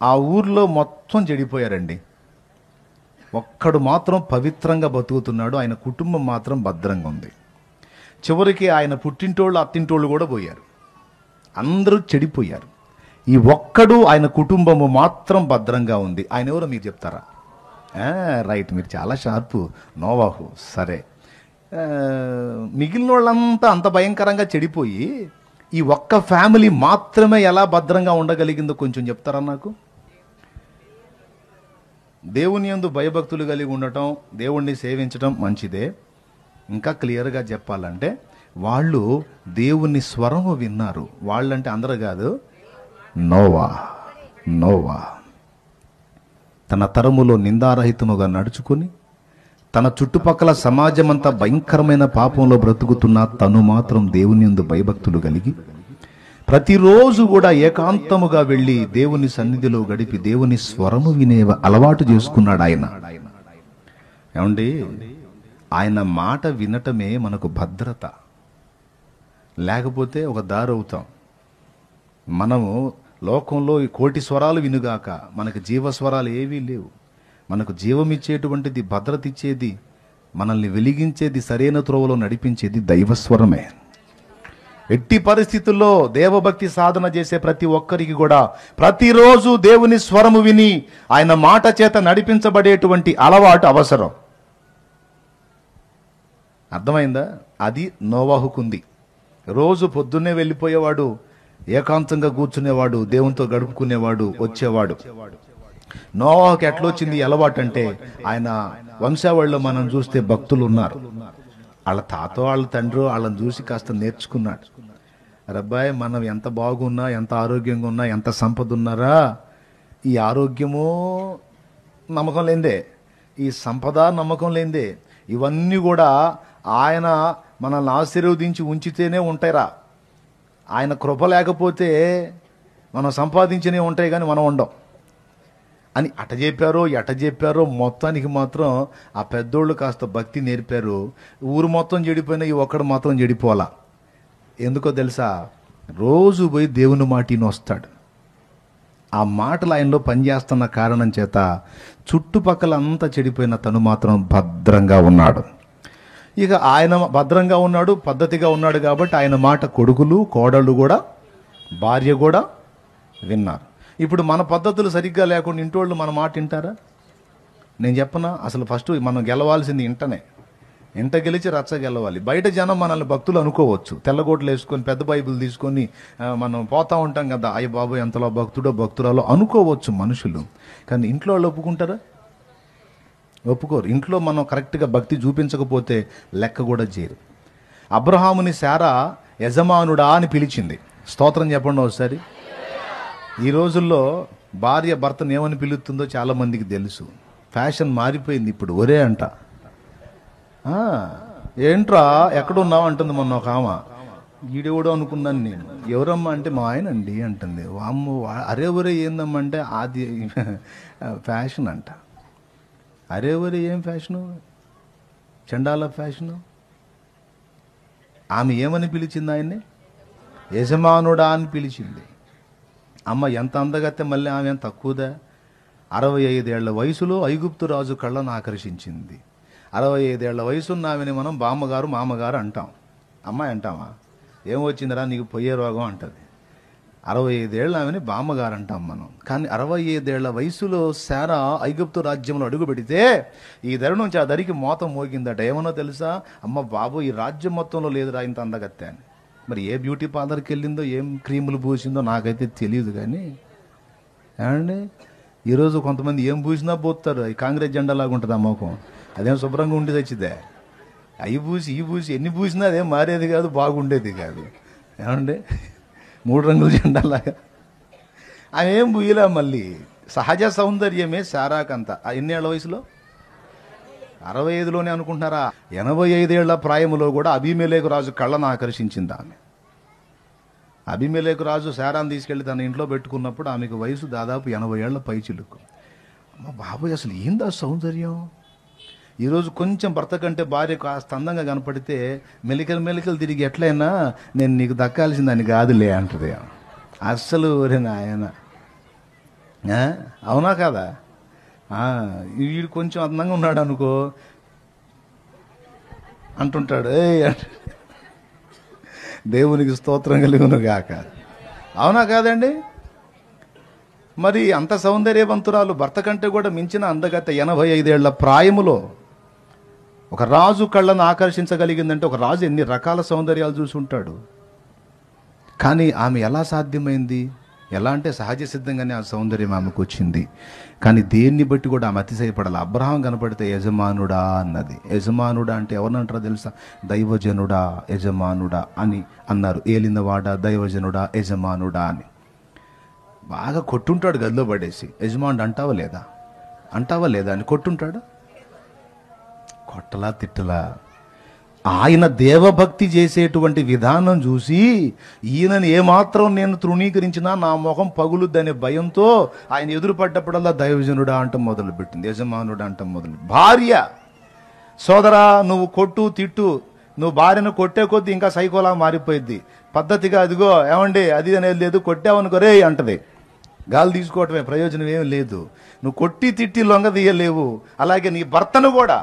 ఆ ఊర్లో మొత్తం చెడిపోయారండి. ఒక్కడు మాత్రం పవిత్రంగా బతుకుతున్నాడు. ఆయన కుటుంబం మాత్రం భద్రంగా ఉంది. చివరికి ఆయన పుట్టింటోళ్ళు అత్తింటోళ్ళు కూడా పోయారు. అందరూ చెడిపోయారు. ఈ ఒక్కడు ఆయన కుటుంబము మాత్రం భద్రంగా ఉంది. ఆయన ఎవరో మీరు చెప్తారా? రైట్, మీరు చాలా షార్పు. నోవాహు. సరే, మిగిలిన వాళ్ళంతా అంత భయంకరంగా చెడిపోయి ఈ ఒక్క ఫ్యామిలీ మాత్రమే ఎలా భద్రంగా ఉండగలిగిందో కొంచెం చెప్తారా నాకు? దేవుని యందు భయభక్తులు కలిగి ఉండటం, దేవుణ్ణి సేవించడం మంచిదే. ఇంకా క్లియర్గా చెప్పాలంటే వాళ్ళు దేవుని స్వరము విన్నారు. వాళ్ళంటే అందరూ కాదు, నోవా తన తరములో నిందారహితముగా నడుచుకుని తన చుట్టుపక్కల సమాజమంతా భయంకరమైన పాపంలో బ్రతుకుతున్న తను మాత్రం దేవుని యందు భయభక్తులు కలిగి ప్రతిరోజు కూడా ఏకాంతముగా వెళ్ళి దేవుని సన్నిధిలో గడిపి దేవుని స్వరము వినే అలవాటు చేసుకున్నాడు ఆయన. ఏమండి, ఆయన మాట వినటమే మనకు భద్రత. లేకపోతే ఒక దారి అవుతాం. మనము లోకంలో ఈ కోటి స్వరాలు వినుగాక మనకు జీవస్వరాలు ఏవీ లేవు. మనకు జీవమిచ్చేటువంటిది, భద్రత ఇచ్చేది, మనల్ని వెలిగించేది, సరైన త్రోవలో నడిపించేది దైవస్వరమే. ఎట్టి పరిస్థితుల్లో దేవభక్తి సాధన చేసే ప్రతి ఒక్కరికి కూడా ప్రతిరోజు దేవుని స్వరము విని ఆయన మాట చేత నడిపించబడేటువంటి అలవాటు అవసరం. అర్థమైందా? అది నోవాహుకుంది. రోజు పొద్దున్నే వెళ్ళిపోయేవాడు, ఏకాంతంగా కూర్చునేవాడు, దేవునితో గడుపుకునేవాడు, వచ్చేవాడు. నోవాహుకి ఎట్లొచ్చింది అలవాటు అంటే, ఆయన వంశావళిలో మనం చూస్తే భక్తులు ఉన్నారు. వాళ్ళ తాత, వాళ్ళ తండ్రి వాళ్ళని చూసి కాస్త నేర్చుకున్నాడు. రబ్బాయి, మనం ఎంత బాగున్నా, ఎంత ఆరోగ్యంగా ఉన్నా, ఎంత సంపద ఉన్నారా, ఈ ఆరోగ్యము నమ్మకం లేదే, ఈ సంపద నమ్మకం లేదే, ఇవన్నీ కూడా ఆయన మనల్ని ఆశీర్వదించి ఉంచితేనే ఉంటాయిరా. ఆయన కృప లేకపోతే మనం సంపాదించినవి ఉంటాయి కానీ మనం ఉండం అని అట చెప్పారో మొత్తానికి మాత్రం ఆ పెద్దోళ్ళు కాస్త భక్తి నేర్పారు. ఊరు మొత్తం చెడిపోయినా ఈ ఒక్కడు మాత్రం చెడిపోవాలా. ఎందుకో తెలుసా? రోజు పోయి దేవుని మాటిని వస్తాడు. ఆ మాటలు ఆయనలో పనిచేస్తున్న కారణం చేత చుట్టుపక్కల అంతా చెడిపోయిన తను మాత్రం భద్రంగా ఉన్నాడు. ఇక ఆయన భద్రంగా ఉన్నాడు, పద్ధతిగా ఉన్నాడు కాబట్టి ఆయన మాట కొడుకులు, కోడళ్ళు కూడా, భార్య కూడా విన్నారు. ఇప్పుడు మన పద్ధతులు సరిగ్గా లేకుండా ఇంటోళ్ళు మన మాట వింటారా? నేను చెప్పనా, అసలు ఫస్ట్ మనం గెలవాల్సింది ఇంట గెలిచి రచ్చ గెలవాలి. బయట జనం మనల్ని భక్తులు అనుకోవచ్చు. తెల్లగోట్లు వేసుకొని పెద్ద బైబిల్ తీసుకొని మనం పోతా ఉంటాం కదా, అయ్య బాబు ఎంతలో భక్తుడో భక్తురాలో అనుకోవచ్చు మనుషులు. కానీ ఇంట్లో వాళ్ళు ఒప్పుకుంటారా? ఒప్పుకోరు. ఇంట్లో మనం కరెక్ట్గా భక్తి చూపించకపోతే లెక్క కూడా చేయరు. అబ్రహాముని శారా యజమానుడా అని పిలిచింది. స్తోత్రం చెప్పండి ఒకసారి. ఈ రోజుల్లో భార్య భర్తను ఏమని పిలుస్తుందో చాలా మందికి తెలుసు. ఫ్యాషన్ మారిపోయింది ఇప్పుడు. ఒరే అంట, ఏంట్రా ఎక్కడున్నావు అంటుంది. మొన్న ఒక ఆమె, ఈడెవడో అనుకున్నాను నేను. ఎవరమ్మా అంటే మా ఆయన అండి అంటుంది. వామ్మో, అరే ఒరే ఏందమ్మా అంటే అది ఫ్యాషన్ అంట. అరే ఒరే ఏం ఫ్యాషను? చండాల ఫ్యాషను. ఆమె ఏమని పిలిచింది ఆయన్ని? యజమానుడా అని పిలిచింది. అమ్మ ఎంత అందగತ್ತೆ, మళ్ళీ ఆమె ఎంత తక్కువదా? 65 ఏళ్ల వయసులో ఐగుప్తు రాజు కళ్ళను ఆకర్షించింది. 65 ఏళ్ల వయసున్న ఆమెని మనం బామ్మగారు మామగారు అంటాం. అమ్మాయి అంటామా? ఏమొచ్చిందిరా నీకు పొయ్యే రోగం అంటది. 65 ఏళ్ళ ఆమెని బామ్మగారు అంటాం మనం. కానీ 65 ఏళ్ల వయసులో శారా ఐగుప్తు రాజ్యంలో అడుగు పెడితే ఈ ధర నుంచి ఆ ధరికి మోత మోగిందట. ఏమన్నా తెలుసా? అమ్మ బాబు, ఈ రాజ్యం మొత్తంలో లేదురా ఇంత అందగత్తె అని. మరి ఏ బ్యూటీ పార్లర్కి వెళ్ళిందో, ఏం క్రీములు పూసిందో నాకైతే తెలియదు. కానీ ఏమండి, ఈరోజు కొంతమంది ఏం పూసినా పోతారు. ఈ కాంగ్రెస్ జెండా లాగా ఉంటుంది ఆ మోకం. అదేం శుభ్రంగా ఉండి తెచ్చిదే. అవి పూసి ఈ పూసి ఎన్ని పూసినా అదేం మారేది కాదు, బాగుండేది కాదు. ఏమండి, 3 రంగుల జెండాలాగా ఆమె ఏం పూయలే. మళ్ళీ సహజ సౌందర్యమే శారాకంత. ఎన్నేళ్ల వయసులో? 65లోనే అనుకుంటున్నారా? 85 ఏళ్ల ప్రాయములో కూడా అబీమెలెకు రాజు కళ్ళను ఆకర్షించింది ఆమె. అబీమెలెకు రాజు శారాను తీసుకెళ్లి తన ఇంట్లో పెట్టుకున్నప్పుడు ఆమెకు వయసు దాదాపు 80 ఏళ్ల పైచిలుకు. అమ్మ బాబోయ్, అసలు ఏందా సౌందర్యం? ఈరోజు కొంచెం భర్త కంటే భార్య కాస్త అందంగా కనపడితే మెలికలు మెలికలు తిరిగి ఎట్లయినా నేను నీకు దక్కాల్సిందని కాదులే అంటది. అస్సలు ఆయన అవునా కాదా? వీడు కొంచెం అందంగా ఉన్నాడు అనుకో అంటుంటాడు, దేవునికి స్తోత్రం కలుగును గాక. అవునా కాదండి? మరి అంత సౌందర్యవంతురాలు, భర్త కంటే కూడా మించిన అందగత, 85 ఏళ్ల ప్రాయములో ఒక రాజు కళ్ళను ఆకర్షించగలిగిందంటే ఒక రాజు ఎన్ని రకాల సౌందర్యాలు చూసి ఉంటాడు. కానీ ఆమె ఎలా సాధ్యమైంది? ఎలా అంటే సహజ సిద్ధంగానే ఆ సౌందర్యం ఆమెకు వచ్చింది. కానీ దేన్ని బట్టి కూడా ఆమె అతిశయపడాలి. అబ్రహాం కనపడితే యజమానుడా అన్నది. యజమానుడా అంటే ఎవరినంటారో తెలుసా? దైవజనుడా, యజమానుడా అని అన్నారు. ఏలినవాడా, దైవజనుడా, యజమానుడా అని బాగా కొట్టుంటాడు గదిలో పడేసి. యజమానుడు అంటావా లేదా, అంటావా లేదా అని కొట్టుంటాడు. కొట్టలా తిట్టలా. ఆయన దేవభక్తి చేసేటువంటి విధానం చూసి ఈయనని ఏమాత్రం నేను తృణీకరించినా నా ముఖం పగులుద్దనే భయంతో ఆయన ఎదురుపడ్డప్పుడల్లా దైవజనుడా అంటాం మొదలుపెట్టింది, యజమానుడా అంటాం మొదలు. భార్య, సోదరా నువ్వు కొట్టు తిట్టు, నువ్వు భార్యను కొట్టే కొద్దీ ఇంకా సైకోలా మారిపోయింది. పద్ధతిగా అదిగో ఏమండి అది అనేది లేదు, కొట్టావనుకో రే అంటది. గాలి తీసుకోవటమే, ప్రయోజనం ఏమి లేదు. నువ్వు కొట్టి తిట్టి లొంగ తీయలేవు. అలాగే నీ భర్తను కూడా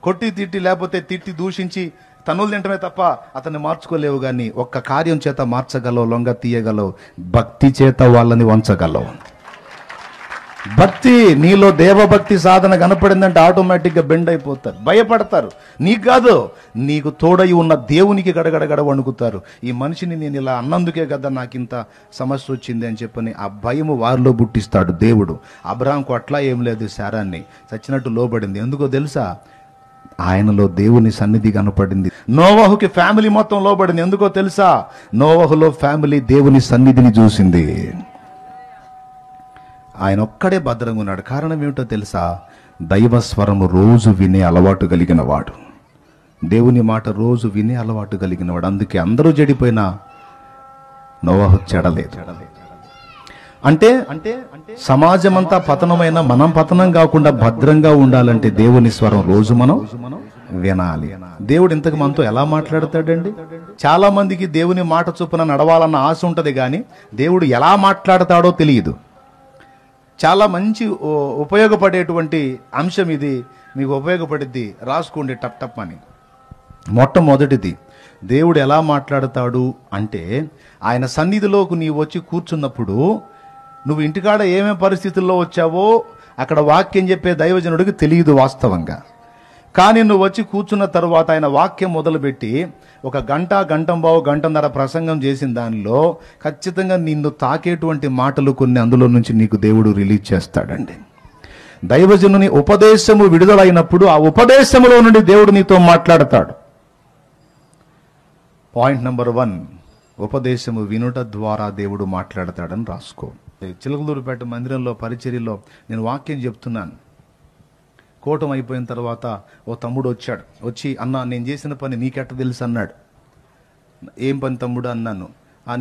కొట్టి తిట్టి లేకపోతే తిట్టి దూషించి తన్నులు తింటమే తప్ప అతన్ని మార్చుకోలేవు. కానీ ఒక్క కార్యం చేత మార్చగలవు, లొంగ తీయగలవు, భక్తి చేత వాళ్ళని వంచగలవు. భక్తి, నీలో దేవభక్తి సాధన కనపడిందంటే ఆటోమేటిక్గా బెండ్ అయిపోతారు, భయపడతారు. నీకు కాదు, నీకు తోడై ఉన్న దేవునికి గడగడగడ వణుకుతారు. ఈ మనిషిని నేను ఇలా అన్నందుకే కదా నాకు ఇంత సమస్య వచ్చింది అని చెప్పని ఆ భయము వారిలో పుట్టిస్తాడు దేవుడు. అబ్రహాంకు అట్లా ఏం లేదు, శారాన్ని చచ్చినట్టు లోబడింది. ఎందుకో తెలుసా? ఆయనలో దేవుని సన్నిధి కనపడింది. నోవహుకి ఫ్యామిలీ మొత్తం లోబడింది. ఎందుకో తెలుసా? నోవహులో ఫ్యామిలీ దేవుని సన్నిధిని చూసింది. ఆయన ఒక్కడే భద్రంగా ఉన్నాడు. కారణం ఏమిటో తెలుసా? దైవస్వరము రోజు వినే అలవాటు కలిగిన వాడు, దేవుని మాట రోజు వినే అలవాటు కలిగిన వాడు. అందుకే అందరూ చెడిపోయినా నోవహు చెడలేదు. అంటే సమాజం అంతా పతనమైన మనం పతనం కాకుండా భద్రంగా ఉండాలంటే దేవుని స్వరం రోజు మనం వినాలి. దేవుడు ఇంతకు మనతో ఎలా మాట్లాడతాడండి? చాలా మందికి దేవుని మాట చొప్పున నడవాలన్న ఆశ ఉంటది, కానీ దేవుడు ఎలా మాట్లాడతాడో తెలియదు. చాలా మంచి ఉపయోగపడేటువంటి అంశం ఇది, మీకు ఉపయోగపడిద్ది, రాసుకోండి టప్ టప్ అని. మొట్టమొదటిది, దేవుడు ఎలా మాట్లాడతాడు అంటే ఆయన సన్నిధిలోకి నీవు వచ్చి కూర్చున్నప్పుడు నువ్వు ఇంటికాడ ఏమేం పరిస్థితుల్లో వచ్చావో అక్కడ వాక్యం చెప్పే దైవజనుడికి తెలియదు వాస్తవంగా. కానీ నువ్వు వచ్చి కూర్చున్న తరువాత ఆయన వాక్యం మొదలుపెట్టి ఒక గంట, గంటంబావు, గంటన్నర ప్రసంగం చేసిన దానిలో ఖచ్చితంగా నిన్ను తాకేటువంటి మాటలు కొన్ని అందులో నుంచి నీకు దేవుడు రిలీజ్ చేస్తాడండి. దైవజనుని ఉపదేశము విడుదలైనప్పుడు ఆ ఉపదేశములో నుండి దేవుడు నీతో మాట్లాడతాడు. పాయింట్ నెంబర్ 1, ఉపదేశము వినుట ద్వారా దేవుడు మాట్లాడతాడని రాసుకో. చిలకలూరుపేట మందిరంలో పరిచర్యలో నేను వాక్యం చెప్తున్నాను. కూటం అయిపోయిన తర్వాత ఓ తమ్ముడు వచ్చాడు. వచ్చి, అన్నా నేను చేసిన పని నీకెట్ట తెలుసు అన్నాడు. ఏం పని తమ్ముడు అన్నాను.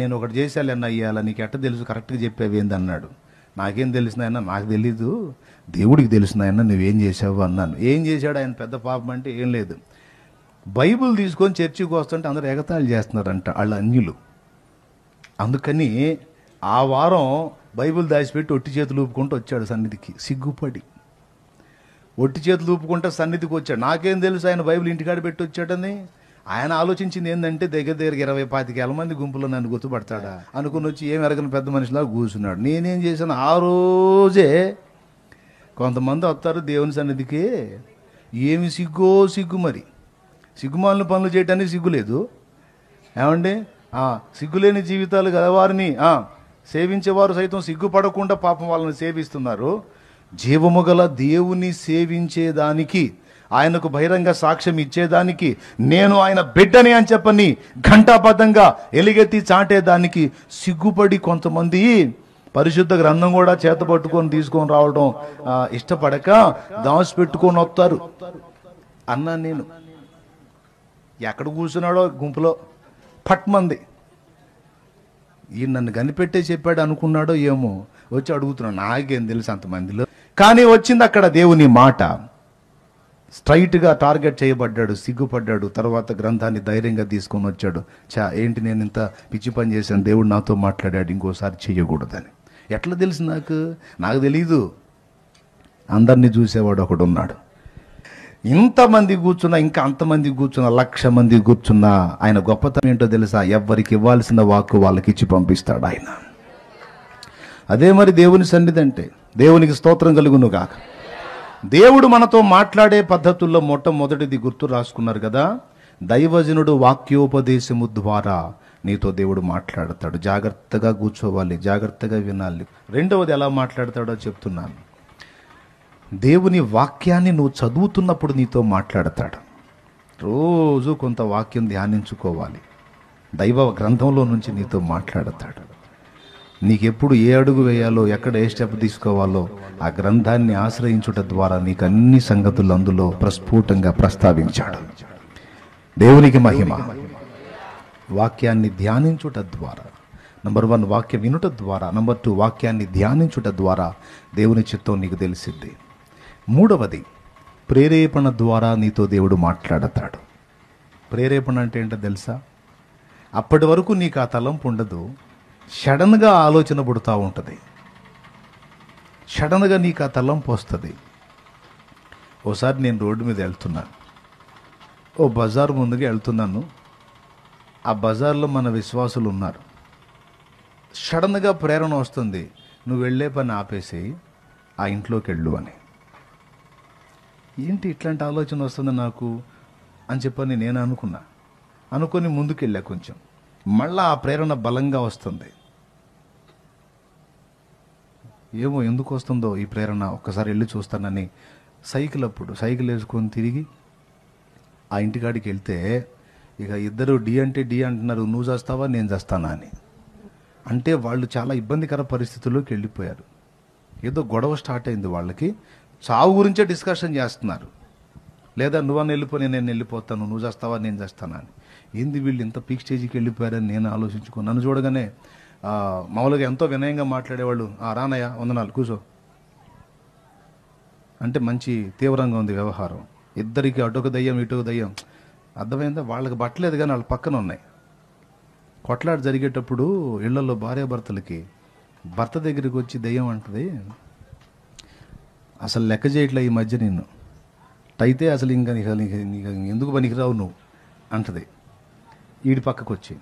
నేను ఒకటి చేశాలి అన్న ఇయ్యాల, నీకెట్ట తెలుసు, కరెక్ట్గా చెప్పేవి ఏంది అన్నాడు. నాకేం తెలిసినాయన్నా, నాకు తెలీదు, దేవుడికి తెలిసినాయన్నా నువ్వేం చేసావు అన్నాను. ఏం చేశాడు ఆయన? పెద్ద పాపం అంటే ఏం లేదు, బైబుల్ తీసుకొని చర్చికి వస్తుంటే అందరూ ఎగతాళి చేస్తున్నారంట వాళ్ళ అన్యులు. అందుకని ఆ వారం బైబిల్ దాచిపెట్టి ఒట్టి చేతులు ఊపుకుంటూ వచ్చాడు సన్నిధికి. సిగ్గుపడి ఒట్టి చేతులు ఊపుకుంటూ సన్నిధికి వచ్చాడు. నాకేం తెలుసు ఆయన బైబిల్ ఇంటికాడ పెట్టి వచ్చాడని. ఆయన ఆలోచించింది ఏంటంటే దగ్గర 20-25 మంది గుంపులో నన్ను గుర్తుపడతాడా అనుకుని వచ్చి ఏం ఎరగని పెద్ద మనిషిలా కూర్చున్నాడు. నేనేం చేశాను, ఆ రోజే కొంతమంది వస్తారు దేవుని సన్నిధికి, ఏమి సిగ్గు మరి, సిగ్గుమాలిన పనులు చేయటానికి సిగ్గులేదు ఏమండి. సిగ్గులేని జీవితాలు గలవారిని సేవించేవారు సైతం సిగ్గుపడకుండా పాపం వాళ్ళని సేవిస్తున్నారు. జీవము గల దేవుని సేవించేదానికి, ఆయనకు బహిరంగ సాక్ష్యం ఇచ్చేదానికి, నేను ఆయన బిడ్డని అని చెప్పని ఘంటాబద్ధంగా ఎలుగెత్తి చాటేదానికి సిగ్గుపడి కొంతమంది పరిశుద్ధ గ్రంథం కూడా చేత పట్టుకొని తీసుకొని రావడం ఇష్టపడక దాచిపెట్టుకొని వస్తారు అన్నాను నేను. ఎక్కడ కూర్చున్నాడో గుంపులో పట్మంది, ఈ నన్ను కనిపెట్టే చెప్పాడు అనుకున్నాడో ఏమో, వచ్చి అడుగుతున్నాడు. నాకేం తెలుసు అంతమందిలో. కానీ వచ్చింది అక్కడ దేవుని మాట. స్ట్రైట్గా టార్గెట్ చేయబడ్డాడు, సిగ్గుపడ్డాడు. తర్వాత గ్రంథాన్ని ధైర్యంగా తీసుకొని వచ్చాడు. ఏంటి నేను ఇంత పిచ్చి పని చేశాను, దేవుడు నాతో మాట్లాడాడు, ఇంకోసారి చేయకూడదని. ఎట్లా తెలుసు నాకు తెలీదు. అందరినీ చూసేవాడు ఒకడు ఉన్నాడు. ఇంతమంది కూర్చున్నా, ఇంకా అంతమంది కూర్చున్నా, 1,00,000 మంది కూర్చున్నా ఆయన గొప్పతనం ఏంటో తెలుసా? ఎవరికి ఇవ్వాల్సిన వాక్కు వాళ్ళకి ఇచ్చి పంపిస్తాడు ఆయన. అదే మరి దేవుని సన్నిధి అంటే. దేవునికి స్తోత్రం కలుగును గాక. దేవుడు మనతో మాట్లాడే పద్ధతుల్లో మొట్టమొదటిది గుర్తు రాసుకున్నారు కదా, దైవజనుడు వాక్యోపదేశము ద్వారా నీతో దేవుడు మాట్లాడతాడు. జాగ్రత్తగా కూర్చోవాలి, జాగ్రత్తగా వినాలి. రెండవది ఎలా మాట్లాడతాడో చెప్తున్నాను. దేవుని వాక్యాన్ని నువ్వు చదువుతున్నప్పుడు నీతో మాట్లాడతాడు. రోజు కొంత వాక్యం ధ్యానించుకోవాలి. దైవ గ్రంథంలో నుంచి నీతో మాట్లాడతాడు. నీకెప్పుడు ఏ అడుగు వేయాలో, ఎక్కడ ఏ స్టెప్ తీసుకోవాలో ఆ గ్రంథాన్ని ఆశ్రయించుట ద్వారా నీకు అన్ని సంగతులు అందులో ప్రస్ఫుటంగా ప్రస్తావించాడు. దేవునికి మహిమ. వాక్యాన్ని ధ్యానించుట ద్వారా, నంబర్ 1 వాక్యం వినుట ద్వారా, నంబర్ 2 వాక్యాన్ని ధ్యానించుట ద్వారా దేవుని చిత్తం నీకు తెలిసిద్ది. మూడవది ప్రేరేపణ ద్వారా నీతో దేవుడు మాట్లాడతాడు. ప్రేరేపణ అంటే ఏంటో తెలుసా? అప్పటి వరకు నీకు ఆ తలంపు ఉండదు, సడన్గా ఆలోచన పుడుతూ ఉంటుంది. సడన్గా నీకు ఆ తలంపు వస్తుంది. ఓసారి నేను రోడ్డు మీద వెళ్తున్నాను, ఓ బజార్ ముందుగా వెళ్తున్నాను. ఆ బజార్లో మన విశ్వాసులు ఉన్నారు. సడన్గా ప్రేరణ వస్తుంది, నువ్వు వెళ్ళే పని ఆపేసి ఆ ఇంట్లోకి వెళ్ళు అని. ఏంటి ఇట్లాంటి ఆలోచన వస్తుంది నాకు అని చెప్పని నేను అనుకొని ముందుకెళ్ళా. కొంచెం మళ్ళా ఆ ప్రేరణ బలంగా వస్తుంది. ఏమో ఎందుకు వస్తుందో ఈ ప్రేరణ, ఒక్కసారి వెళ్ళి చూస్తానని సైకిల్ వేసుకొని తిరిగి ఆ ఇంటికాడికి వెళ్తే ఇక ఇద్దరు డి అంటే డి అంటున్నారు, నువ్వు చేస్తావా నేను చేస్తానా అని. అంటే వాళ్ళు చాలా ఇబ్బందికర పరిస్థితుల్లోకి వెళ్ళిపోయారు. ఏదో గొడవ స్టార్ట్ అయింది వాళ్ళకి, చావు గురించే డిస్కషన్ చేస్తున్నారు. లేదా నువ్వని వెళ్ళిపోయి నేను వెళ్ళిపోతాను, నువ్వు చేస్తావా నేను చేస్తానా అని. ఏంది వీళ్ళు ఇంత పీక్ స్టేజ్కి వెళ్ళిపోయారని నేను ఆలోచించుకో. నన్ను చూడగానే మామూలుగా ఎంతో వినయంగా మాట్లాడేవాళ్ళు, రానయ్య వందనాలు కూర్చో అంటే మంచి తీవ్రంగా ఉంది వ్యవహారం. ఇద్దరికి అటొక దయ్యం ఇటొక దయ్యం. అర్థమైందా? వాళ్ళకి బట్టలేదు కానీ వాళ్ళ పక్కన ఉన్నాయి. కొట్లాట జరిగేటప్పుడు ఇళ్లలో భార్యాభర్తలకి భర్త దగ్గరికి వచ్చి దయ్యం అంటది, అసలు లెక్క చేయట్లే ఈ మధ్య నిన్ను, అయితే అసలు ఇంకా ఎందుకు పనికిరావు నువ్వు అంటది. వీడి పక్కకు వచ్చి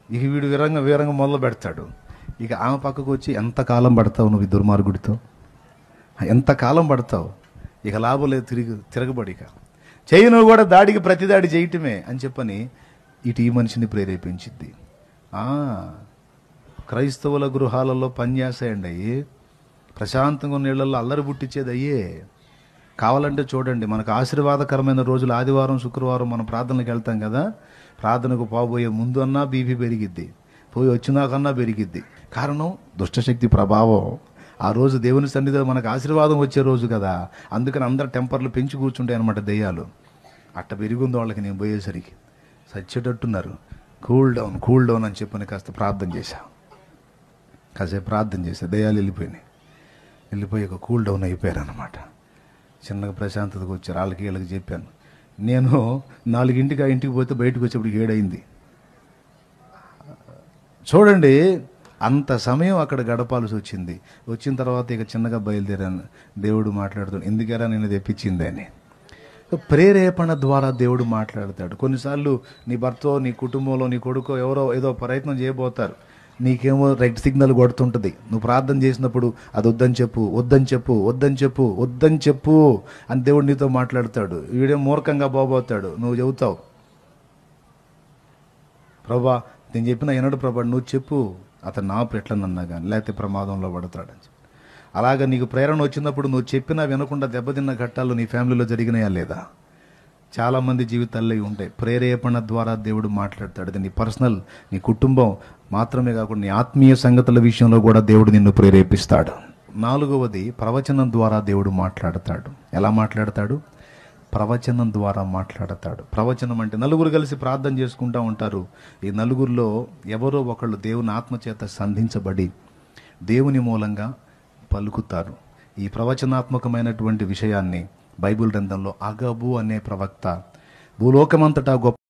ఇక వీడు వీరంగా మొదలు పెడతాడు. ఇక ఆమె పక్కకు వచ్చి ఎంతకాలం పడతావు నువ్వు ఈ దుర్మార్గుడితో, ఎంతకాలం పడతావు, ఇక లాభం లేదు, తిరగబడి ఇక చెయ్యి నువ్వు కూడా దాడికి ప్రతిదాడి చేయటమే అని చెప్పని ఇటు ఈ మనిషిని ప్రేరేపించింది. క్రైస్తవుల గృహాలలో పనిచేసాయండి అయ్యి, ప్రశాంతంగా ఉన్న ఇళ్లలో అల్లరి పుట్టించేది అయ్యే. కావాలంటే చూడండి, మనకు ఆశీర్వాదకరమైన రోజులు ఆదివారం శుక్రవారం మనం ప్రార్థనలకు వెళ్తాం కదా, ప్రార్థనకు పోబోయే ముందు అన్నా బీపీ పెరిగిద్ది, పోయి వచ్చినాకన్నా పెరిగిద్ది. కారణం దుష్టశక్తి ప్రభావం. ఆ రోజు దేవుని సన్నిధిలో మనకు ఆశీర్వాదం వచ్చే రోజు కదా, అందుకని అందరు టెంపర్లు పెంచి కూర్చుంటాయి అనమాట దెయ్యాలు. అట్ట పెరిగింది వాళ్ళకి. నేను పోయేసరికి సచ్చేటట్టున్నారు. కూల్ డౌన్ అని చెప్పని కాసేపు ప్రార్థన చేశా. దెయ్యాలు వెళ్ళిపోయి ఒక కూల్ డౌన్ అయిపోయారు అనమాట. చిన్నగా ప్రశాంతతకు వచ్చారు. వీళ్ళకి చెప్పాను. నేను 4ంటికి ఆ ఇంటికి పోతే బయటకు వచ్చేప్పటికి 7 అయింది. చూడండి, అంత సమయం అక్కడ గడపాల్సి వచ్చింది. వచ్చిన తర్వాత ఇక చిన్నగా బయలుదేరాను. దేవుడు మాట్లాడుతాడు, ఎందుకేరా నేను తెప్పించింది అని. ప్రేరేపణ ద్వారా దేవుడు మాట్లాడతాడు. కొన్నిసార్లు నీ భర్తో, నీ కుటుంబంలో, నీ కొడుకో ఎవరో ఏదో ప్రయత్నం చేయబోతారు. నీకేమో రెడ్ సిగ్నల్ కొడుతుంటుంది. నువ్వు ప్రార్థన చేసినప్పుడు అది వద్దని చెప్పు అని దేవుడు నీతో మాట్లాడతాడు. వీడేం మూర్ఖంగా పోబోతాడు. నువ్వు చెబుతావు, ప్రభా నేను చెప్పిన ఎన్నడు ప్రభా నువ్వు చెప్పు, అతను నా ఎట్లనన్నా కానీ లేకపోతే ప్రమాదంలో పడతాడని చెప్పి. అలాగా నీకు ప్రేరణ వచ్చినప్పుడు నువ్వు చెప్పినా వినకుండా దెబ్బతిన్న ఘట్టాలు నీ ఫ్యామిలీలో జరిగినాయా లేదా? చాలామంది జీవితాల్లో ఉంటాయి. ప్రేరేపణ ద్వారా దేవుడు మాట్లాడతాడు. అది నీ పర్సనల్, నీ కుటుంబం మాత్రమే కాకుండా నీ ఆత్మీయ సంగతుల విషయంలో కూడా దేవుడు నిన్ను ప్రేరేపిస్తాడు. 4వది ప్రవచనం ద్వారా దేవుడు మాట్లాడతాడు. ఎలా మాట్లాడతాడు? ప్రవచనం ద్వారా మాట్లాడతాడు. ప్రవచనం అంటే నలుగురు కలిసి ప్రార్థన చేసుకుంటూ ఉంటారు. ఈ నలుగురిలో ఎవరో ఒకళ్ళు దేవుని ఆత్మచేత సంధించబడి దేవుని మూలంగా పలుకుతారు. ఈ ప్రవచనాత్మకమైనటువంటి విషయాన్ని బైబిల్ గ్రంథంలో అగబు అనే ప్రవక్త భూలోకమంతటా గొప్ప